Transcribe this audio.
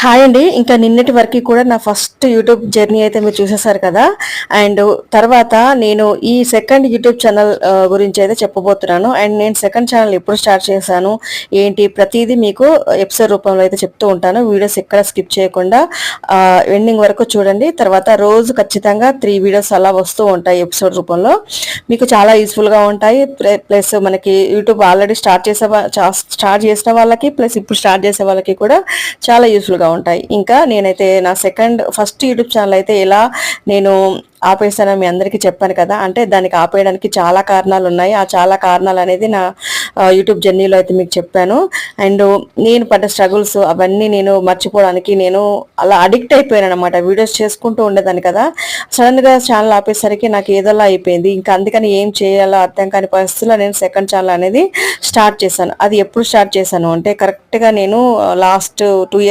Hi అండి. ఇంకా నిన్నటి వరకు కూడా నా ఫస్ట్ యూట్యూబ్ జర్నీ అయితే మీరు చూసేసారు కదా! అండ్ తర్వాత నేను ఈ సెకండ్ యూట్యూబ్ ఛానల్ గురించి అయితే చెప్పబోతున్నాను. అండ్ నేను సెకండ్ ఛానల్ ఎప్పుడు స్టార్ట్ చేశాను, ఏంటి ప్రతీదీ మీకు ఎపిసోడ్ రూపంలో అయితే చెప్తూ ఉంటాను. వీడియోస్ ఎక్కడ స్కిప్ చేయకుండా ఎండింగ్ వరకు చూడండి. తర్వాత రోజు ఖచ్చితంగా 3 వీడియోస్ అలా వస్తూ ఉంటాయి ఎపిసోడ్ రూపంలో. మీకు చాలా యూస్‌ఫుల్‌గా ఉంటాయి. ప్లస్ మనకి యూట్యూబ్ ఆల్రెడీ స్టార్ట్ చేసిన వాళ్ళకి ప్లస్ ఇప్పుడు స్టార్ట్ చేసే వాళ్ళకి కూడా చాలా యూస్‌ఫుల్‌గా ఉంటాయి. ఇంకా నేనైతే నా ఫస్ట్ యూట్యూబ్ ఛానల్ అయితే ఎలా నేను ఆపేసానో మీ అందరికీ చెప్పాను కదా! అంటే దానికి ఆపేయడానికి చాలా కారణాలున్నాయి. ఆ చాలా కారణాలనేది నా యూట్యూబ్ జర్నీలో అయితే మీకు చెప్పాను. అండ్ నేను పడ్డ స్ట్రగుల్స్ అవన్నీ నేను మర్చిపోవడానికి నేను అలా అడిక్ట్ అయిపోయాననమాట. వీడియోస్ చేసుకుంటూ ఉండేదాన్ని కదా! సడెన్‌గా ఛానల్ ఆపేసరికి నాకు ఏదోలా అయిపోయింది. ఇంకా అందుకని ఏం చేయాలో అర్థం కాని పరిస్థితిలో నేను సెకండ్ ఛానల్ అనేది స్టార్ట్ చేశాను. అది ఎప్పుడు స్టార్ట్ చేశాను అంటే కరెక్ట్‌గా నేను లాస్ట్ 2 ఇయర్స్